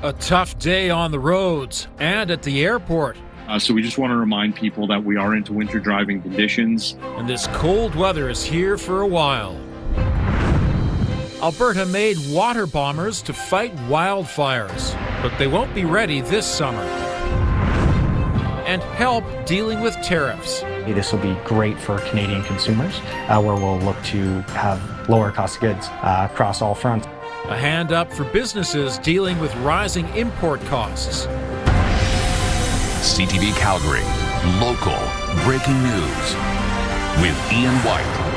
A tough day on the roads and at the airport. So we just want to remind people that we are into winter driving conditions. And this cold weather is here for a while. Alberta made water bombers to fight wildfires, but they won't be ready this summer. And help dealing with tariffs. This will be great for Canadian consumers, where we'll look to have lower cost of goods across all fronts. A hand up for businesses dealing with rising import costs. CTV Calgary, local breaking news with Ian White.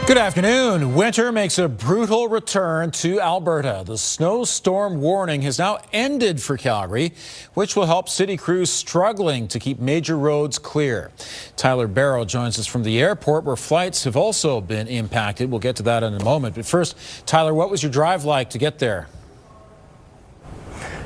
Good afternoon. Winter makes a brutal return to Alberta. The snowstorm warning has now ended for Calgary, which will help city crews struggling to keep major roads clear. Tyler Barrow joins us from the airport, where flights have also been impacted. We'll get to that in a moment. But first, Tyler, what was your drive like to get there?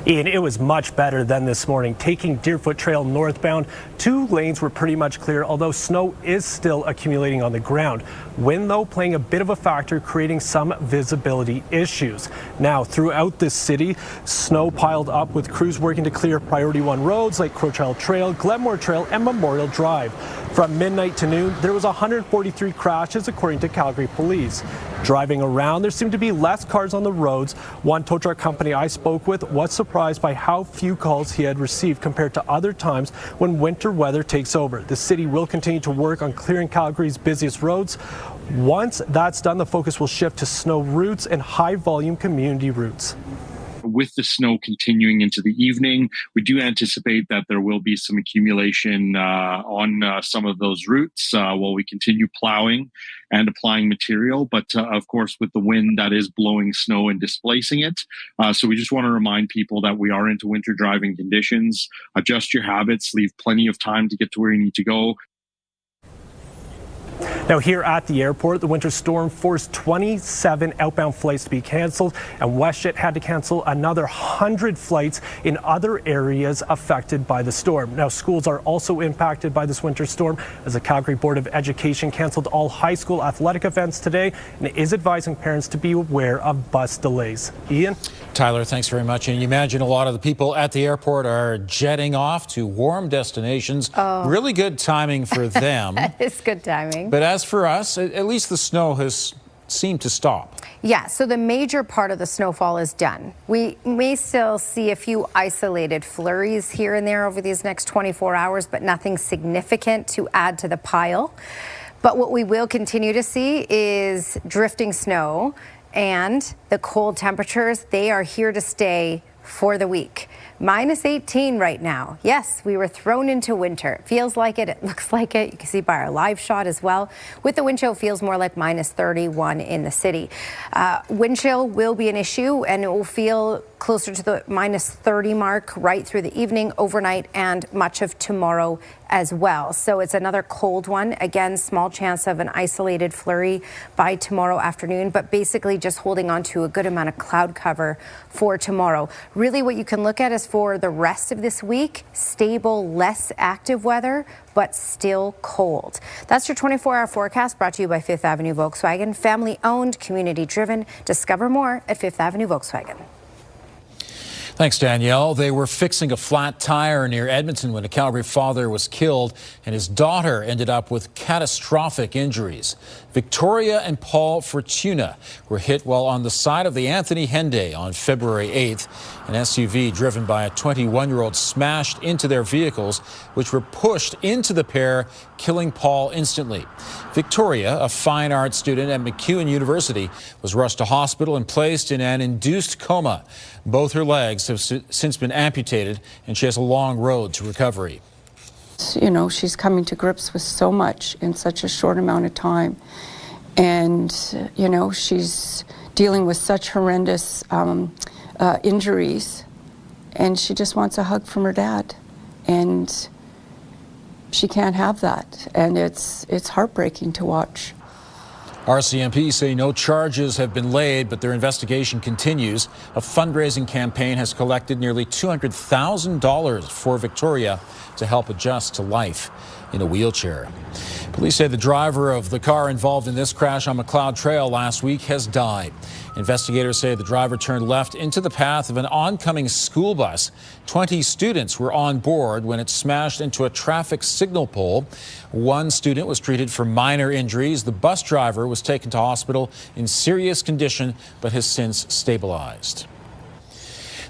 Ian, it was much better than this morning. Taking Deerfoot Trail northbound, 2 lanes were pretty much clear, although snow is still accumulating on the ground. Wind, though, playing a bit of a factor, creating some visibility issues. Now, throughout the city, snow piled up with crews working to clear Priority 1 roads like Crowchild Trail, Glenmore Trail, and Memorial Drive. From midnight to noon, there was 143 crashes, according to Calgary Police. Driving around, there seemed to be less cars on the roads. One tow truck company I spoke with was surprised by how few calls he had received compared to other times when winter weather takes over. The city will continue to work on clearing Calgary's busiest roads. Once that's done, the focus will shift to snow routes and high-volume community routes. With the snow continuing into the evening, we do anticipate that there will be some accumulation on some of those routes while we continue plowing and applying material. But of course, with the wind that is blowing snow and displacing it. So we just want to remind people that we are into winter driving conditions. Adjust your habits, leave plenty of time to get to where you need to go. Now, here at the airport, the winter storm forced 27 outbound flights to be canceled, and WestJet had to cancel another 100 flights in other areas affected by the storm. Now, schools are also impacted by this winter storm, as the Calgary Board of Education canceled all high school athletic events today and is advising parents to be aware of bus delays. Ian? Tyler, thanks very much. And you imagine a lot of the people at the airport are jetting off to warm destinations. Oh. Really good timing for them. It's good timing. But as for us, at least the snow has seemed to stop. Yeah, so the major part of the snowfall is done. We may still see a few isolated flurries here and there over these next 24 hours, but nothing significant to add to the pile. But what we will continue to see is drifting snow and the cold temperatures. They are here to stay for the week. Minus 18 right now. Yes, we were thrown into winter. It feels like it. It looks like it. You can see by our live shot as well. With the wind chill, it feels more like minus 31 in the city. Wind chill will be an issue, and it will feel closer to the minus 30 mark right through the evening, overnight, and much of tomorrow as well. So it's another cold one. Again, small chance of an isolated flurry by tomorrow afternoon, but basically just holding on to a good amount of cloud cover for tomorrow. Really what you can look at is for the rest of this week, stable, less active weather, but still cold. That's your 24-hour forecast, brought to you by Fifth Avenue Volkswagen. Family-owned, community-driven. Discover more at Fifth Avenue Volkswagen. Thanks, Danielle. They were fixing a flat tire near Edmonton when a Calgary father was killed and his daughter ended up with catastrophic injuries. Victoria and Paul Fortuna were hit while on the side of the Anthony Henday on February 8th. An SUV driven by a 21-year-old smashed into their vehicles, which were pushed into the pair, killing Paul instantly. Victoria, a fine arts student at MacEwan University, was rushed to hospital and placed in an induced coma. Both her legs have since been amputated, and she has a long road to recovery. You know, she's coming to grips with so much in such a short amount of time. And, you know, she's dealing with such horrendous injuries, and she just wants a hug from her dad. And she can't have that. And it's heartbreaking to watch. RCMP say no charges have been laid, but their investigation continues. A fundraising campaign has collected nearly $200,000 for Victoria to help adjust to life in a wheelchair. Police say the driver of the car involved in this crash on McLeod Trail last week has died. Investigators say the driver turned left into the path of an oncoming school bus. 20 students were on board when it smashed into a traffic signal pole. One student was treated for minor injuries. The bus driver was taken to hospital in serious condition but has since stabilized.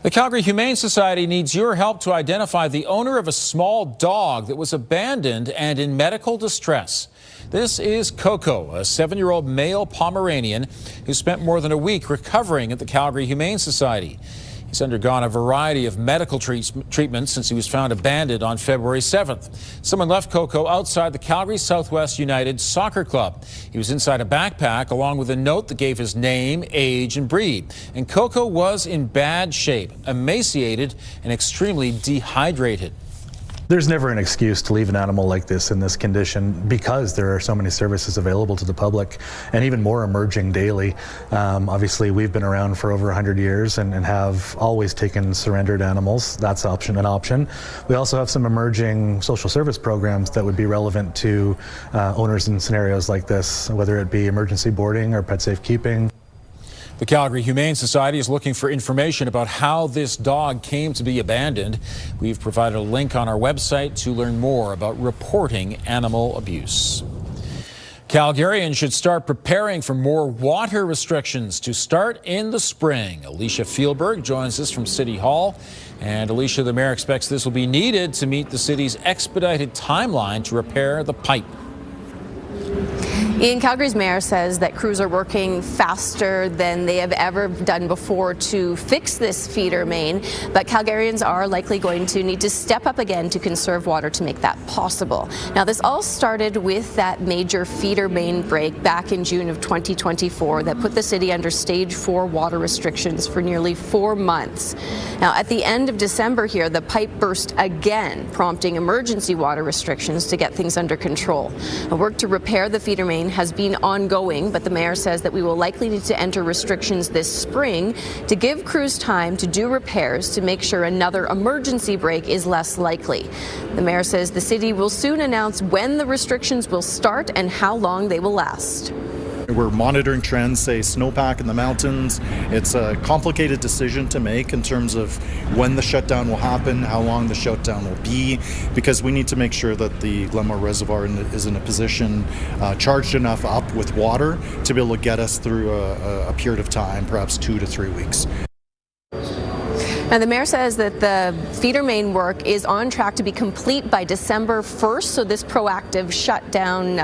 The Calgary Humane Society needs your help to identify the owner of a small dog that was abandoned and in medical distress. This is Coco, a 7-year-old male Pomeranian who spent more than a week recovering at the Calgary Humane Society. He's undergone a variety of medical treatments since he was found abandoned on February 7th. Someone left Coco outside the Calgary Southwest United Soccer Club. He was inside a backpack along with a note that gave his name, age, and breed. And Coco was in bad shape, emaciated, and extremely dehydrated. There's never an excuse to leave an animal like this in this condition because there are so many services available to the public and even more emerging daily. Obviously, we've been around for over 100 years and have always taken surrendered animals. That's an option. We also have some emerging social service programs that would be relevant to owners in scenarios like this, whether it be emergency boarding or pet safe keeping. The Calgary Humane Society is looking for information about how this dog came to be abandoned. We've provided a link on our website to learn more about reporting animal abuse. Calgarians should start preparing for more water restrictions to start in the spring. Alicia Fielberg joins us from City Hall. And Alicia, the mayor expects this will be needed to meet the city's expedited timeline to repair the pipe. Ian, Calgary's mayor says that crews are working faster than they have ever done before to fix this feeder main, but Calgarians are likely going to need to step up again to conserve water to make that possible. Now, this all started with that major feeder main break back in June of 2024 that put the city under stage 4 water restrictions for nearly 4 months. Now, at the end of December here, the pipe burst again, prompting emergency water restrictions to get things under control. The work to repair the feeder main has been ongoing, but the mayor says that we will likely need to enter restrictions this spring to give crews time to do repairs to make sure another emergency break is less likely. The mayor says the city will soon announce when the restrictions will start and how long they will last. We're monitoring trends, say snowpack in the mountains. It's a complicated decision to make in terms of when the shutdown will happen, how long the shutdown will be, because we need to make sure that the Glenmore Reservoir is in a position charged enough up with water to be able to get us through a period of time, perhaps 2 to 3 weeks. Now, the mayor says that the feeder main work is on track to be complete by December 1st, so this proactive shutdown,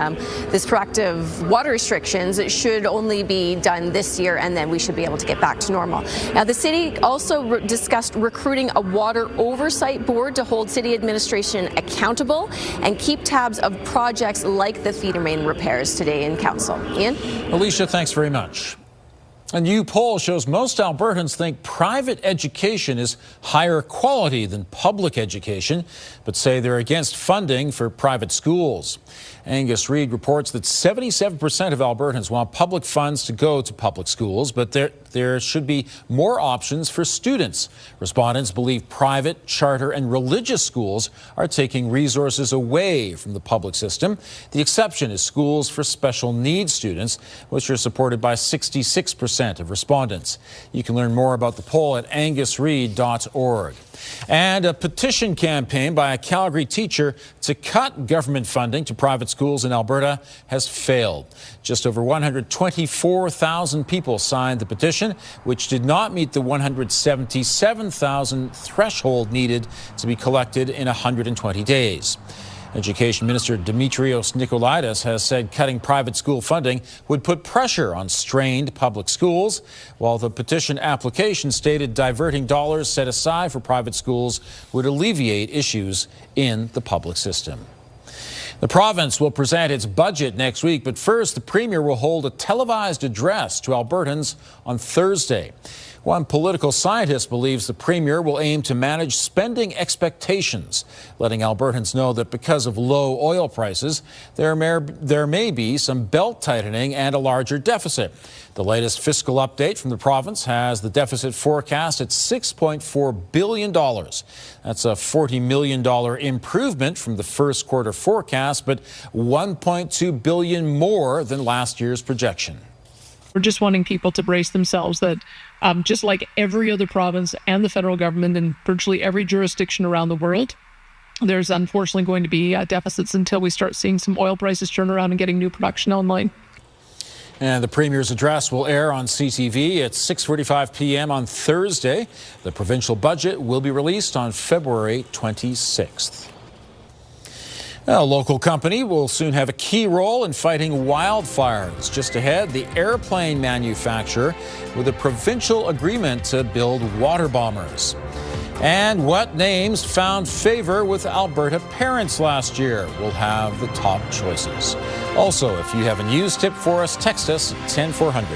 this proactive water restrictions should only be done this year, and then we should be able to get back to normal. Now, the city also discussed recruiting a water oversight board to hold city administration accountable and keep tabs of projects like the feeder main repairs today in council. Ian? Alicia, thanks very much. A new poll shows most Albertans think private education is higher quality than public education, but say they're against funding for private schools. Angus Reid reports that 77% of Albertans want public funds to go to public schools, but there should be more options for students. Respondents believe private, charter, and religious schools are taking resources away from the public system. The exception is schools for special needs students, which are supported by 66% of respondents. You can learn more about the poll at angusreid.org. And a petition campaign by a Calgary teacher to cut government funding to private schools in Alberta has failed. Just over 124,000 people signed the petition, which did not meet the 177,000 threshold needed to be collected in 120 days. Education Minister Dimitrios Nikolaidis has said cutting private school funding would put pressure on strained public schools, while the petition application stated diverting dollars set aside for private schools would alleviate issues in the public system. The province will present its budget next week, but first the Premier will hold a televised address to Albertans on Thursday. One political scientist believes the Premier will aim to manage spending expectations, letting Albertans know that because of low oil prices, there may be some belt tightening and a larger deficit. The latest fiscal update from the province has the deficit forecast at $6.4 billion. That's a $40 million improvement from the first quarter forecast forecast, but $1.2 billion more than last year's projection. We're just wanting people to brace themselves that just like every other province and the federal government and virtually every jurisdiction around the world, there's unfortunately going to be deficits until we start seeing some oil prices turn around and getting new production online. And the Premier's address will air on CTV at 6:45 p.m. on Thursday. The provincial budget will be released on February 26th. A local company will soon have a key role in fighting wildfires. Just ahead, the airplane manufacturer with a provincial agreement to build water bombers. And what names found favor with Alberta parents last year? We'll have the top choices. Also, if you have a news tip for us, text us 10400.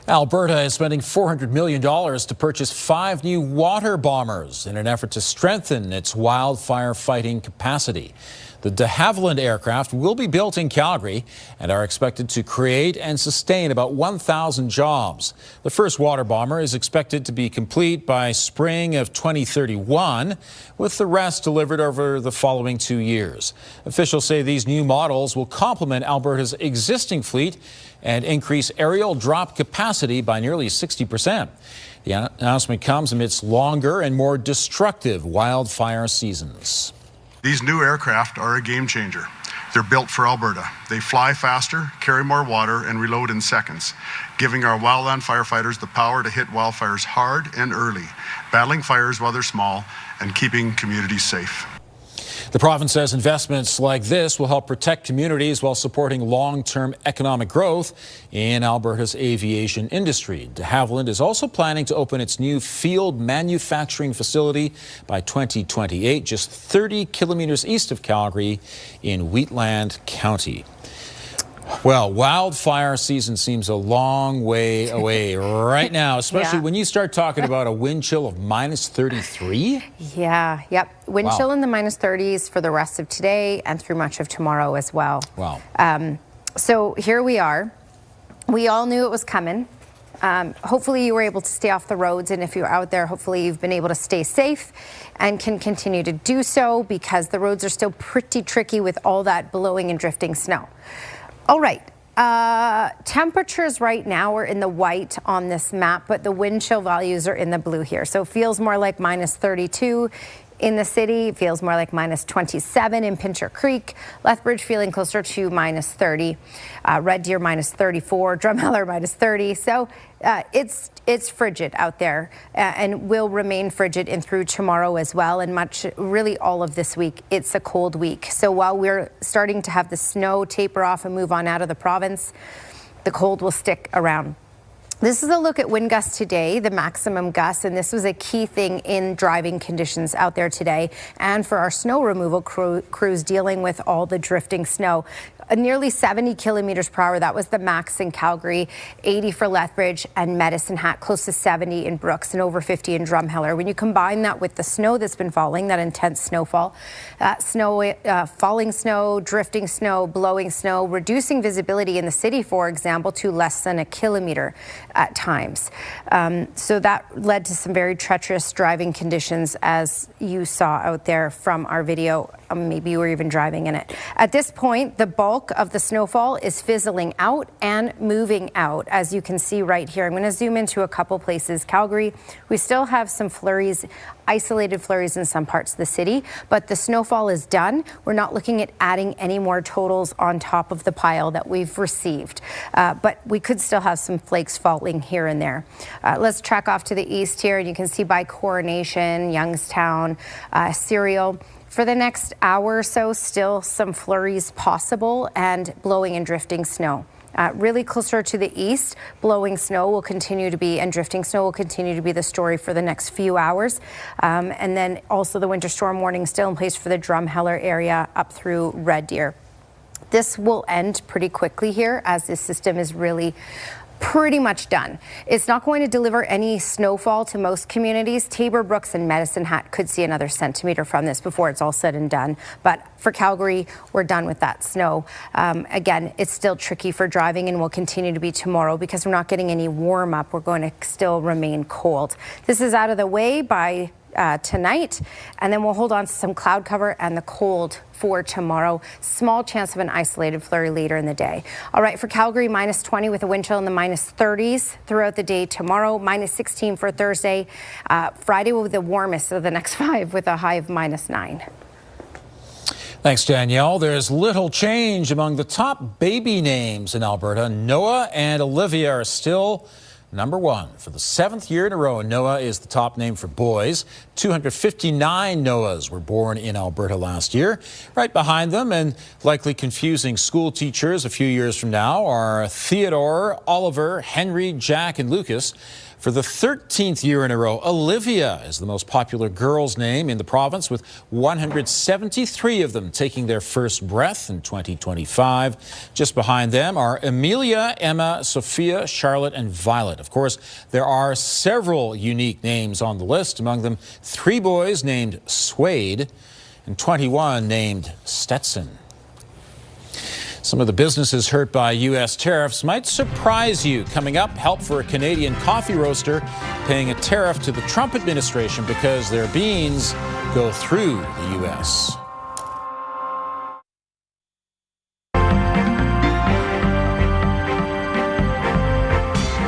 Alberta is spending $400 million to purchase 5 new water bombers in an effort to strengthen its wildfire fighting capacity. The de Havilland aircraft will be built in Calgary and are expected to create and sustain about 1,000 jobs. The first water bomber is expected to be complete by spring of 2031, with the rest delivered over the following 2 years. Officials say these new models will complement Alberta's existing fleet and increase aerial drop capacity by nearly 60%. The announcement comes amidst longer and more destructive wildfire seasons. These new aircraft are a game changer. They're built for Alberta. They fly faster, carry more water, and reload in seconds, giving our wildland firefighters the power to hit wildfires hard and early, battling fires while they're small, and keeping communities safe. The province says investments like this will help protect communities while supporting long-term economic growth in Alberta's aviation industry. De Havilland is also planning to open its new field manufacturing facility by 2028, just 30 kilometers east of Calgary in Wheatland County. Well, wildfire season seems a long way away right now, especially when you start talking about a wind chill of minus 33. Yeah, yep. Wind chill in the minus 30s for the rest of today and through much of tomorrow as well. Wow. So here we are. We all knew it was coming. Hopefully you were able to stay off the roads, and if you're out there, hopefully you've been able to stay safe and can continue to do so, because the roads are still pretty tricky with all that blowing and drifting snow. All right, temperatures right now are in the white on this map, but the wind chill values are in the blue here. So it feels more like minus 32 in the city. It feels more like minus 27 in Pincher Creek. Lethbridge feeling closer to minus 30. Red Deer minus 34. Drumheller minus 30. So it's frigid out there and will remain frigid in through tomorrow as well, and really all of this week. It's a cold week. So while we're starting to have the snow taper off and move on out of the province, the cold will stick around. This is a look at wind gusts today, the maximum gusts, and this was a key thing in driving conditions out there today and for our snow removal crews dealing with all the drifting snow. Nearly 70 kilometers per hour, that was the max in Calgary, 80 for Lethbridge and Medicine Hat, close to 70 in Brooks and over 50 in Drumheller. When you combine that with the snow that's been falling, that intense snowfall, falling snow, drifting snow, blowing snow, reducing visibility in the city, for example, to less than a kilometer at times. So that led to some very treacherous driving conditions, as you saw out there from our video. Maybe you were even driving in it. At this point, the bulk of the snowfall is fizzling out and moving out, as you can see right here. I'm going to zoom into a couple places. Calgary, we still have some flurries, isolated flurries in some parts of the city, but the snowfall is done. We're not looking at adding any more totals on top of the pile that we've received, but we could still have some flakes falling here and there. Let's track off to the east here, and you can see by Coronation, Youngstown, Serial. For the next hour or so, still some flurries possible and blowing and drifting snow. Really closer to the east, blowing snow will continue to be, and drifting snow will continue to be the story for the next few hours. And then also the winter storm warning still in place for the Drumheller area up through Red Deer. This will end pretty quickly here, as this system is really pretty much done. It's not going to deliver any snowfall to most communities. Taber, Brooks and Medicine Hat could see another centimeter from this before it's all said and done. But for Calgary, we're done with that snow. Again, it's still tricky for driving and will continue to be tomorrow because we're not getting any warm up. We're going to still remain cold. This is out of the way by tonight, and then we'll hold on to some cloud cover and the cold for tomorrow. Small chance of an isolated flurry later in the day. All right, for Calgary, minus 20 with a wind chill in the minus 30s throughout the day tomorrow, minus 16 for Thursday. Friday will be the warmest of the next 5 with a high of minus 9. Thanks, Danielle. There's little change among the top baby names in Alberta. Noah and Olivia are still number 1 for the 7th year in a row. Noah is the top name for boys. 259 Noahs were born in Alberta last year. Right behind them, and likely confusing school teachers a few years from now, are Theodore, Oliver, Henry, Jack, and Lucas. For the 13th year in a row, Olivia is the most popular girl's name in the province, with 173 of them taking their first breath in 2025. Just behind them are Amelia, Emma, Sophia, Charlotte, and Violet. Of course, there are several unique names on the list, among them 3 boys named Suede and 21 named Stetson. Some of the businesses hurt by U.S. tariffs might surprise you. Coming up, help for a Canadian coffee roaster paying a tariff to the Trump administration because their beans go through the U.S.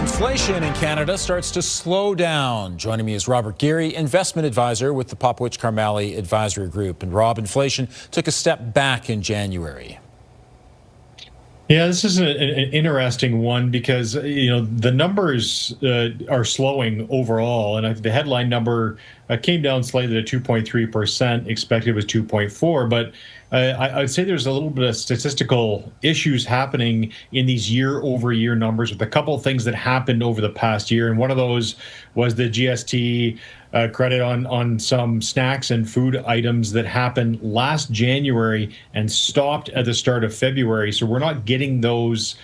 Inflation in Canada starts to slow down. Joining me is Robert Geary, investment advisor with the Popwich-Carmally Advisory Group. And Rob, inflation took a step back in January. Yeah, this is an interesting one because, the numbers are slowing overall. And the headline number came down slightly to 2.3%. Expected was 2.4%. But I'd say there's a little bit of statistical issues happening in these year-over-year numbers with a couple of things that happened over the past year. And one of those was the GST credit on some snacks and food items that happened last January and stopped at the start of February. So we're not getting those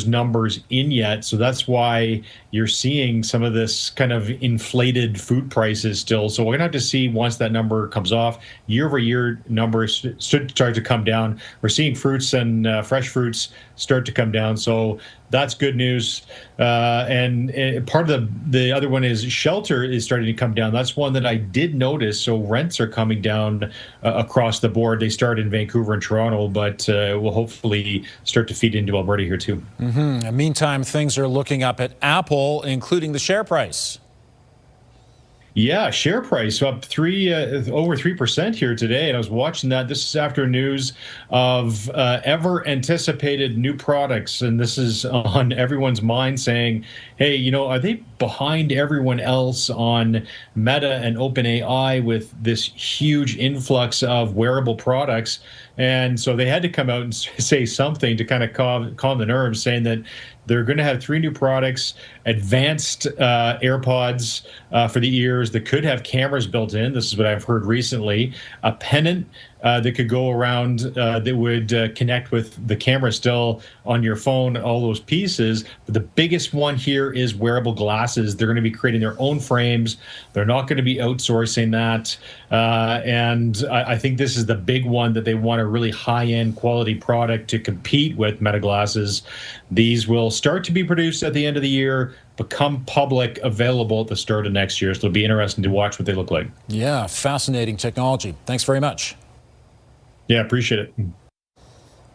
numbers in yet. So that's why you're seeing some of this kind of inflated food prices still. So we're going to have to see once that number comes off. Year-over-year numbers should start to come down. We're seeing fruits and fresh fruits start to come down. So that's good news. And part of the other one is shelter is starting to come down. That's one that I did notice. So rents are coming down across the board. They start in Vancouver and Toronto, but will hopefully start to feed into Alberta here too. Mm-hmm. Meantime, things are looking up at Apple, including the share price. Yeah, share price up over 3% here today. And I was watching that. This is after news of ever anticipated new products. And this is on everyone's mind saying, hey, are they behind everyone else on Meta and OpenAI with this huge influx of wearable products? And so they had to come out and say something to kind of calm the nerves, saying that they're going to have 3 new products, advanced AirPods for the ears that could have cameras built in. This is what I've heard recently. A pennant that could go around that would connect with the camera still on your phone, all those pieces. But the biggest one here is wearable glasses. They're going to be creating their own frames. They're not going to be outsourcing that. And I think this is the big one that they want a really high-end quality product to compete with Meta glasses. These will start to be produced at the end of the year, become public available at the start of next year. So it'll be interesting to watch what they look like. Yeah, fascinating technology. Thanks very much. Yeah, appreciate it.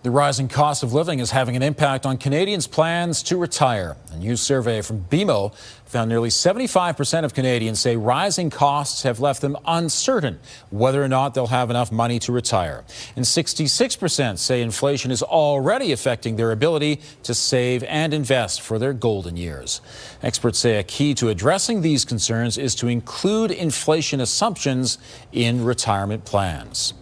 The rising cost of living is having an impact on Canadians' plans to retire. A new survey from BMO found nearly 75% of Canadians say rising costs have left them uncertain whether or not they'll have enough money to retire. And 66% say inflation is already affecting their ability to save and invest for their golden years. Experts say a key to addressing these concerns is to include inflation assumptions in retirement plans.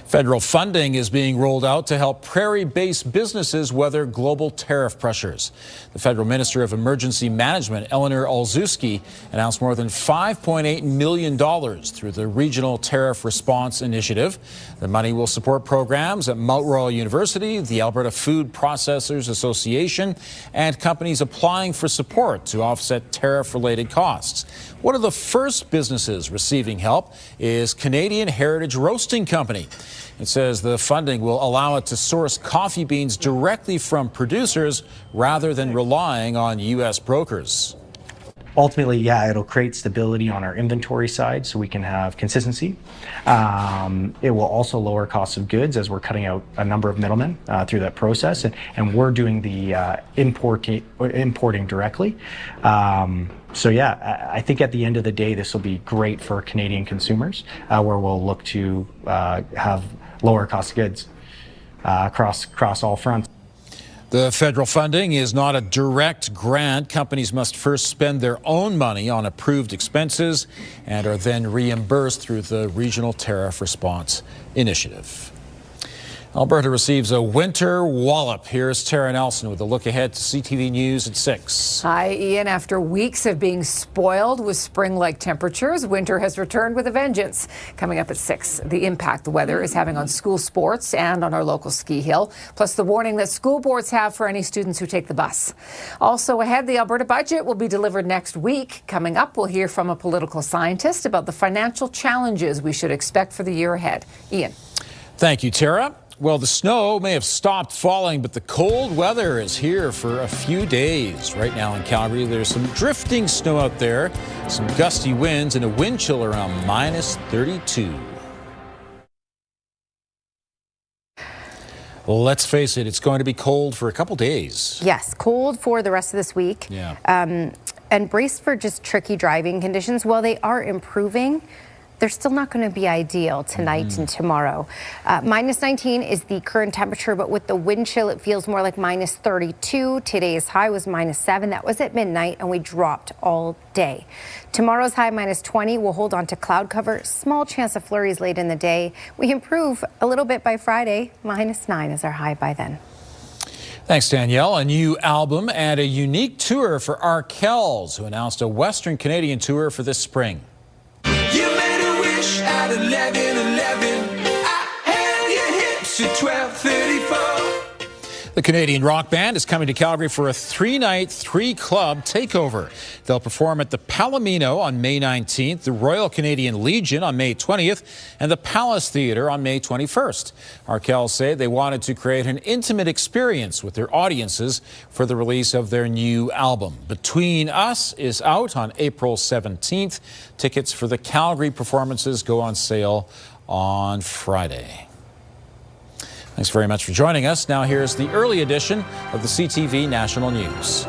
Federal funding is being rolled out to help prairie-based businesses weather global tariff pressures. The Federal Minister of Emergency Management, Eleanor Olszewski, announced more than $5.8 million through the Regional Tariff Response Initiative. The money will support programs at Mount Royal University, the Alberta Food Processors Association, and companies applying for support to offset tariff-related costs. One of the first businesses receiving help is Canadian Heritage Roasting Company. It says the funding will allow it to source coffee beans directly from producers rather than relying on U.S. brokers. ultimately, yeah, it'll create stability on our inventory side so we can have consistency. It will also lower costs of goods as we're cutting out a number of middlemen through that process, and we're doing the importing directly. So yeah, I think at the end of the day, this will be great for Canadian consumers, where we'll look to have lower cost goods across all fronts. The federal funding is not a direct grant. Companies must first spend their own money on approved expenses and are then reimbursed through the Regional Tariff Response Initiative. Alberta receives a winter wallop. Here's Tara Nelson with a look ahead to CTV News at 6. Hi, Ian. After weeks of being spoiled with spring-like temperatures, winter has returned with a vengeance. Coming up at 6, the impact the weather is having on school sports and on our local ski hill, plus the warning that school boards have for any students who take the bus. Also ahead, the Alberta budget will be delivered next week. Coming up, we'll hear from a political scientist about the financial challenges we should expect for the year ahead. Ian. Thank you, Tara. Well, the snow may have stopped falling, but the cold weather is here for a few days. Right now in Calgary, there's some drifting snow out there, some gusty winds, and a wind chill around -32. Well, let's face it, it's going to be cold for a couple days. Yes, cold for the rest of this week. Yeah. And brace for just tricky driving conditions. While they are improving, they're still not going to be ideal tonight and tomorrow. -19 is the current temperature, but with the wind chill, it feels more like -32. Today's high was -7. That was at midnight, and we dropped all day. Tomorrow's high -20. We'll hold on to cloud cover. Small chance of flurries late in the day. We improve a little bit by Friday. -9 is our high by then. Thanks, Danielle. A new album and a unique tour for our Kells, who announced a Western Canadian tour for this spring. At 11:11, I held your hips at 12:34. The Canadian rock band is coming to Calgary for a 3-night, 3-club takeover. They'll perform at the Palomino on May 19th, the Royal Canadian Legion on May 20th, and the Palace Theatre on May 21st. Arkells say they wanted to create an intimate experience with their audiences for the release of their new album. Between Us is out on April 17th. Tickets for the Calgary performances go on sale on Friday. Thanks very much for joining us. Now here's the early edition of the CTV National News.